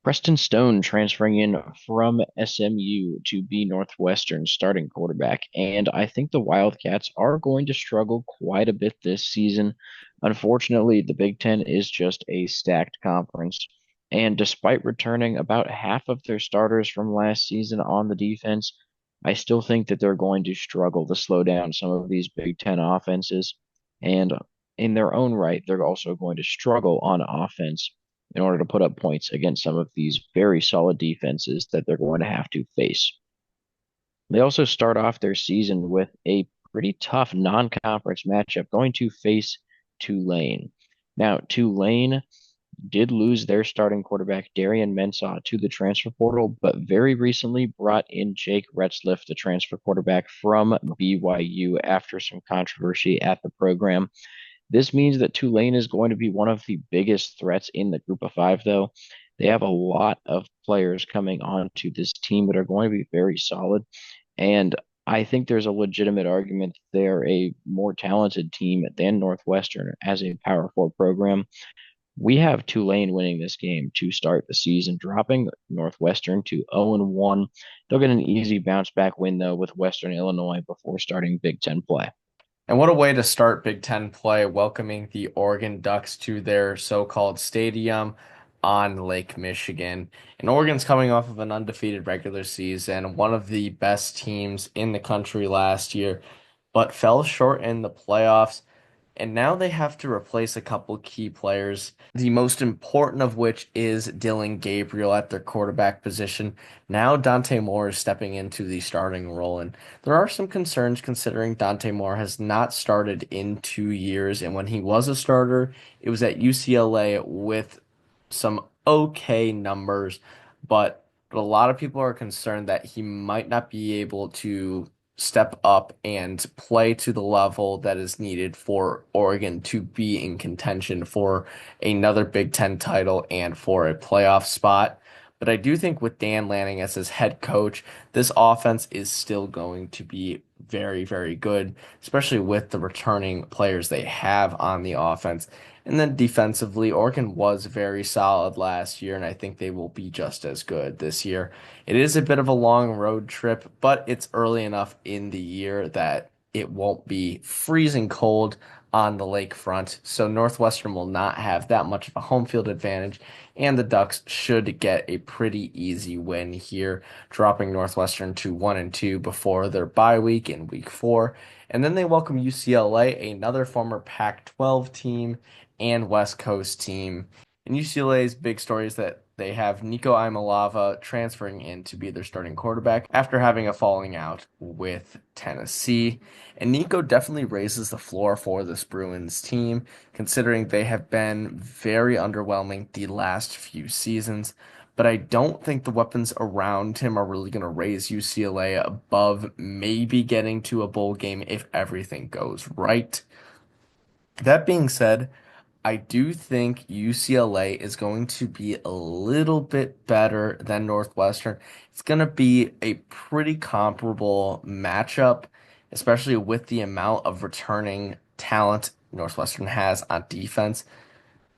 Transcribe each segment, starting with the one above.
Preston Stone transferring in from SMU to be Northwestern's starting quarterback. And I think the Wildcats are going to struggle quite a bit this season. Unfortunately, the Big Ten is just a stacked conference. And despite returning about half of their starters from last season on the defense, I still think that they're going to struggle to slow down some of these Big Ten offenses. And in their own right, they're also going to struggle on offense in order to put up points against some of these very solid defenses that they're going to have to face. They also start off their season with a pretty tough non-conference matchup going to face Tulane. Now, Tulane did lose their starting quarterback, Darian Mensah, to the transfer portal, but very recently brought in Jake Retzliff, the transfer quarterback from BYU, after some controversy at the program. This means that Tulane is going to be one of the biggest threats in the group of five, though. They have a lot of players coming onto this team that are going to be very solid. And I think there's a legitimate argument that they're a more talented team than Northwestern as a Power Four program. We have Tulane winning this game to start the season, dropping Northwestern to 0-1. They'll get an easy bounce back win, though, with Western Illinois before starting Big Ten play. And what a way to start Big Ten play, welcoming the Oregon Ducks to their so-called stadium on Lake Michigan. And Oregon's coming off of an undefeated regular season, one of the best teams in the country last year, but fell short in the playoffs. And now they have to replace a couple key players, the most important of which is Dylan Gabriel at their quarterback position. Now Dante Moore is stepping into the starting role, and there are some concerns considering Dante Moore has not started in 2 years, and when he was a starter, it was at UCLA with some okay numbers, but a lot of people are concerned that he might not be able to step up and play to the level that is needed for Oregon to be in contention for another Big Ten title and for a playoff spot. But I do think with Dan Lanning as his head coach, this offense is still going to be very, very good, especially with the returning players they have on the offense. And then defensively, Oregon was very solid last year, and I think they will be just as good this year. It is a bit of a long road trip, but it's early enough in the year that it won't be freezing cold on the lakefront. So Northwestern will not have that much of a home field advantage, and the Ducks should get a pretty easy win here, dropping Northwestern to 1-2 before their bye week in week 4. And then they welcome UCLA, another former Pac-12 team and West Coast team. And UCLA's big story is that they have Nico Imalava transferring in to be their starting quarterback after having a falling out with Tennessee. And Nico definitely raises the floor for this Bruins team, considering they have been very underwhelming the last few seasons. But I don't think the weapons around him are really going to raise UCLA above maybe getting to a bowl game if everything goes right. That being said, I do think UCLA is going to be a little bit better than Northwestern. It's going to be a pretty comparable matchup, especially with the amount of returning talent Northwestern has on defense.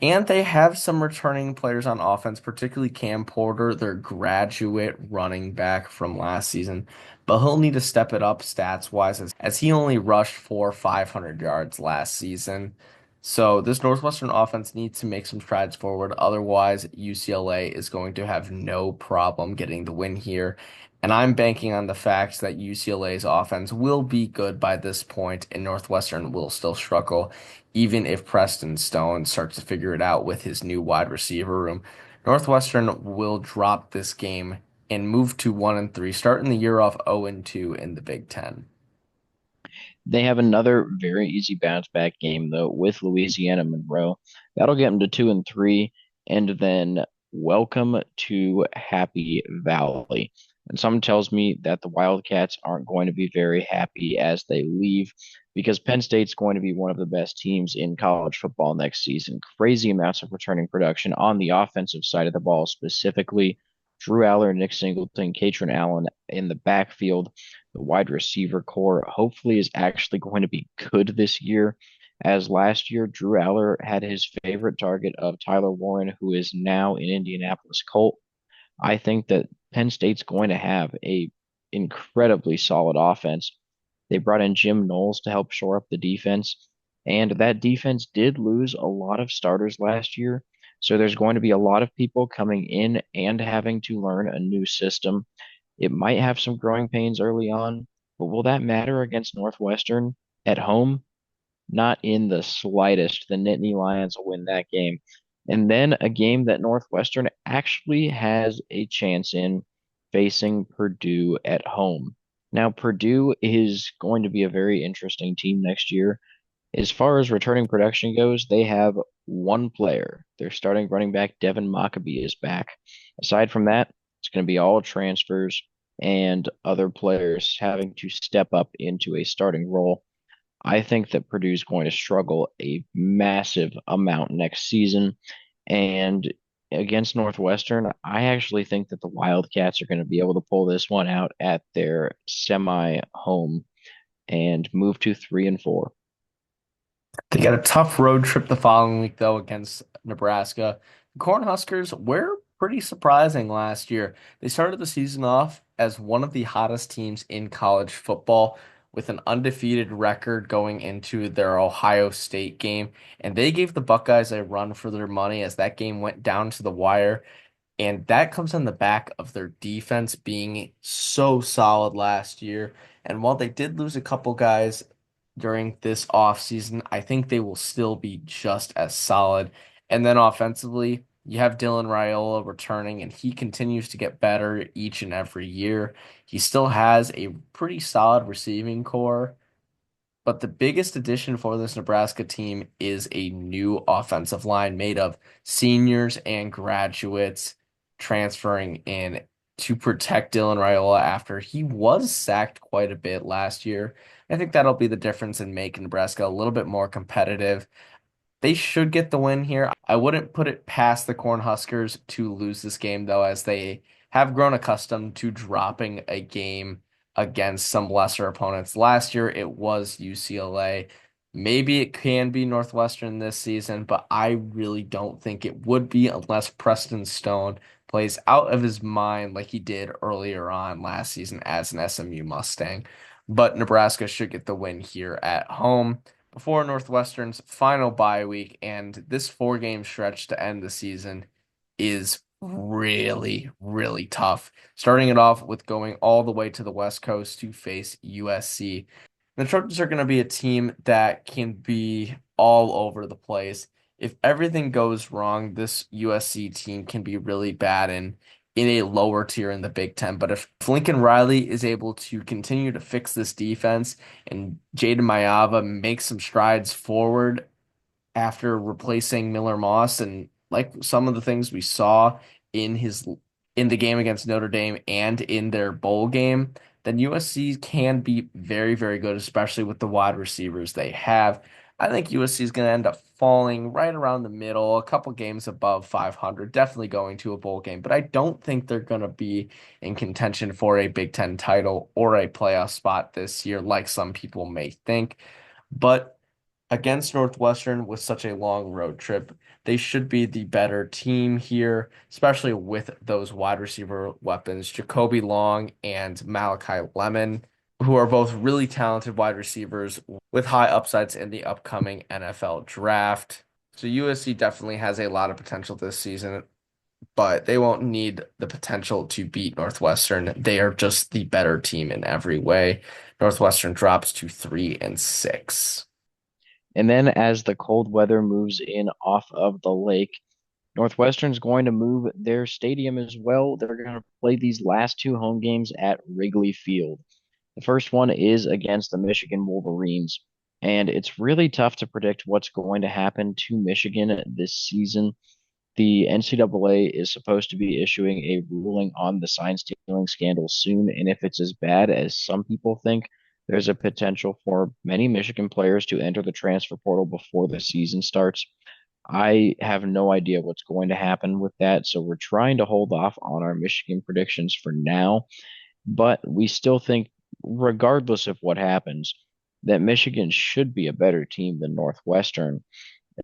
And they have some returning players on offense, particularly Cam Porter, their graduate running back from last season. But he'll need to step it up stats wise as he only rushed for 500 yards last season. So this Northwestern offense needs to make some strides forward. Otherwise, UCLA is going to have no problem getting the win here. And I'm banking on the fact that UCLA's offense will be good by this point and Northwestern will still struggle, even if Preston Stone starts to figure it out with his new wide receiver room. Northwestern will drop this game and move to 1-3, starting the year off 0-2 in the Big Ten. They have another very easy bounce back game though with Louisiana Monroe. That'll get them to 2-3, and then welcome to Happy Valley. And some tells me that the Wildcats aren't going to be very happy as they leave because Penn State's going to be one of the best teams in college football next season. Crazy amounts of returning production on the offensive side of the ball, specifically Drew Aller, Nick Singleton, Katrin Allen in the backfield. The wide receiver core hopefully is actually going to be good this year. As last year, Drew Aller had his favorite target of Tyler Warren, who is now in Indianapolis Colt. I think that Penn State's going to have a incredibly solid offense. They brought in Jim Knowles to help shore up the defense, and that defense did lose a lot of starters last year. So there's going to be a lot of people coming in and having to learn a new system. It might have some growing pains early on, but will that matter against Northwestern at home? Not in the slightest. The Nittany Lions will win that game. And then a game that Northwestern actually has a chance in facing Purdue at home. Now, Purdue is going to be a very interesting team next year. As far as returning production goes, they have one player. Their starting running back, Devin Mockabee, is back. Aside from that, it's going to be all transfers and other players having to step up into a starting role. I think that Purdue's going to struggle a massive amount next season. And against Northwestern, I actually think that the Wildcats are going to be able to pull this one out at their semi home and move to 3-4. They got a tough road trip the following week, though, against Nebraska. The Cornhuskers were pretty surprising last year. They started the season off as one of the hottest teams in college football with an undefeated record going into their Ohio State game, and they gave the Buckeyes a run for their money as that game went down to the wire. And that comes on the back of their defense being so solid last year. And while they did lose a couple guys during this offseason, I think they will still be just as solid. And then offensively, you have Dylan Raiola returning, and he continues to get better each and every year. He still has a pretty solid receiving core. But the biggest addition for this Nebraska team is a new offensive line made of seniors and graduates transferring in to protect Dylan Raiola after he was sacked quite a bit last year. I think that'll be the difference in making Nebraska a little bit more competitive. They should get the win here. I wouldn't put it past the Cornhuskers to lose this game, though, as they have grown accustomed to dropping a game against some lesser opponents. Last year, it was UCLA. Maybe it can be Northwestern this season, but I really don't think it would be unless Preston Stone plays out of his mind like he did earlier on last season as an SMU Mustang. But Nebraska should get the win here at home before Northwestern's final bye week, and this four-game stretch to end the season is really, really tough. Starting it off with going all the way to the West Coast to face USC. The Trojans are going to be a team that can be all over the place. If everything goes wrong, this USC team can be really bad in a lower tier in the Big Ten. But if Lincoln Riley is able to continue to fix this defense and Jaden Mayava makes some strides forward after replacing Miller Moss and like some of the things we saw in his in the game against Notre Dame and in their bowl game, then USC can be very, very good, especially with the wide receivers they have. I think USC is going to end up falling right around the middle, a couple games above 500, definitely going to a bowl game, but I don't think they're going to be in contention for a Big Ten title or a playoff spot this year, like some people may think. But against Northwestern with such a long road trip, they should be the better team here, especially with those wide receiver weapons, Jacoby Long and Malachi Lemon, who are both really talented wide receivers with high upsides in the upcoming NFL draft. So USC definitely has a lot of potential this season, but they won't need the potential to beat Northwestern. They are just the better team in every way. Northwestern drops to 3-6. And then as the cold weather moves in off of the lake, Northwestern's going to move their stadium as well. They're going to play these last two home games at Wrigley Field. The first one is against the Michigan Wolverines, and it's really tough to predict what's going to happen to Michigan this season. The NCAA is supposed to be issuing a ruling on the sign stealing scandal soon, and if it's as bad as some people think, there's a potential for many Michigan players to enter the transfer portal before the season starts. I have no idea what's going to happen with that, so we're trying to hold off on our Michigan predictions for now, but we still think, regardless of what happens, that Michigan should be a better team than Northwestern.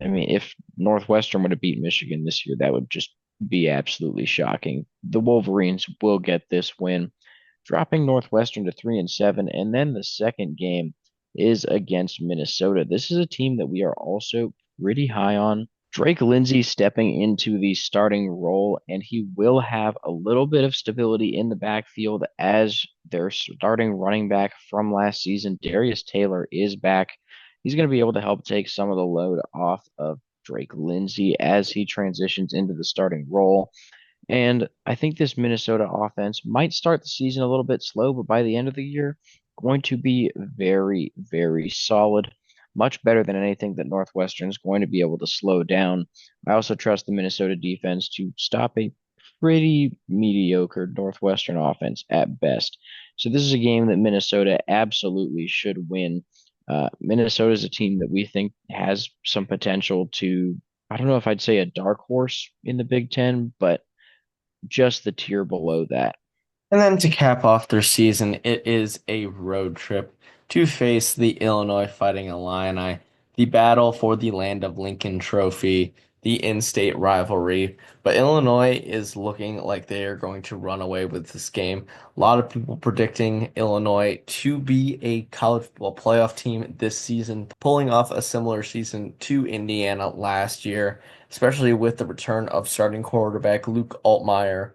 I mean, if Northwestern would have beat Michigan this year, that would just be absolutely shocking. The Wolverines will get this win, dropping Northwestern to 3-7, and then the second game is against Minnesota. This is a team that we are also pretty high on. Drake Lindsay stepping into the starting role, and he will have a little bit of stability in the backfield as their starting running back from last season. Darius Taylor is back. He's going to be able to help take some of the load off of Drake Lindsay as he transitions into the starting role. And I think this Minnesota offense might start the season a little bit slow, but by the end of the year, going to be very, very solid. Much better than anything that Northwestern is going to be able to slow down. I also trust the Minnesota defense to stop a pretty mediocre Northwestern offense at best. So this is a game that Minnesota absolutely should win. Minnesota is a team that we think has some potential to, I don't know if I'd say a dark horse in the Big Ten, but just the tier below that. And then to cap off their season, it is a road trip to face the Illinois Fighting Illini, the battle for the Land of Lincoln Trophy, the in-state rivalry. But Illinois is looking like they are going to run away with this game. A lot of people predicting Illinois to be a college football playoff team this season, pulling off a similar season to Indiana last year, especially with the return of starting quarterback Luke Altmaier.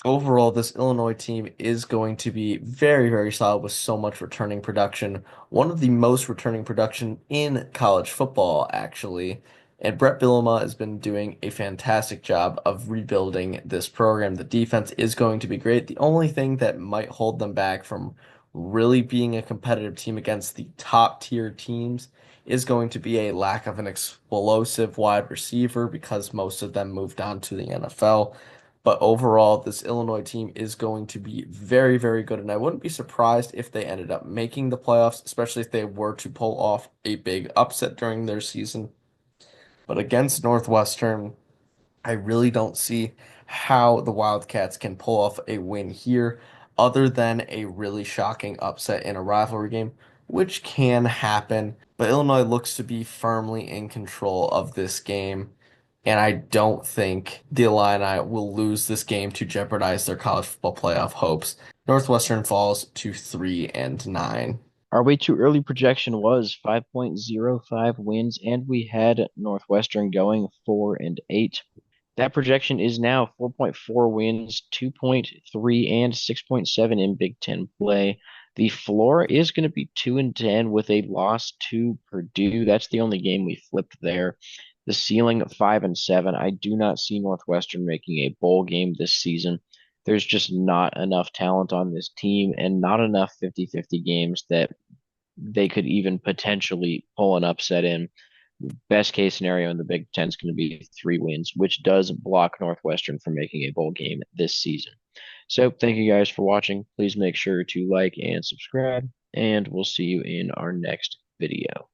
Overall, this Illinois team is going to be very, very solid with so much returning production. One of the most returning production in college football, actually. And Brett Bielema has been doing a fantastic job of rebuilding this program. The defense is going to be great. The only thing that might hold them back from really being a competitive team against the top tier teams is going to be a lack of an explosive wide receiver because most of them moved on to the NFL. But overall, this Illinois team is going to be very, very good. And I wouldn't be surprised if they ended up making the playoffs, especially if they were to pull off a big upset during their season. But against Northwestern, I really don't see how the Wildcats can pull off a win here, other than a really shocking upset in a rivalry game, which can happen. But Illinois looks to be firmly in control of this game. And I don't think the Illini will lose this game to jeopardize their college football playoff hopes. Northwestern falls to 3-9. Our way too early projection was 5.05 wins, and we had Northwestern going 4-8. That projection is now 4.4 wins, 2.3, and 6.7 in Big Ten play. The floor is going to be 2-10 with a loss to Purdue. That's the only game we flipped there. The ceiling 5-7. I do not see Northwestern making a bowl game this season. There's just not enough talent on this team and not enough 50-50 games that they could even potentially pull an upset in. Best case scenario in the Big Ten is going to be 3 wins, which does block Northwestern from making a bowl game this season. So thank you guys for watching. Please make sure to like and subscribe, and we'll see you in our next video.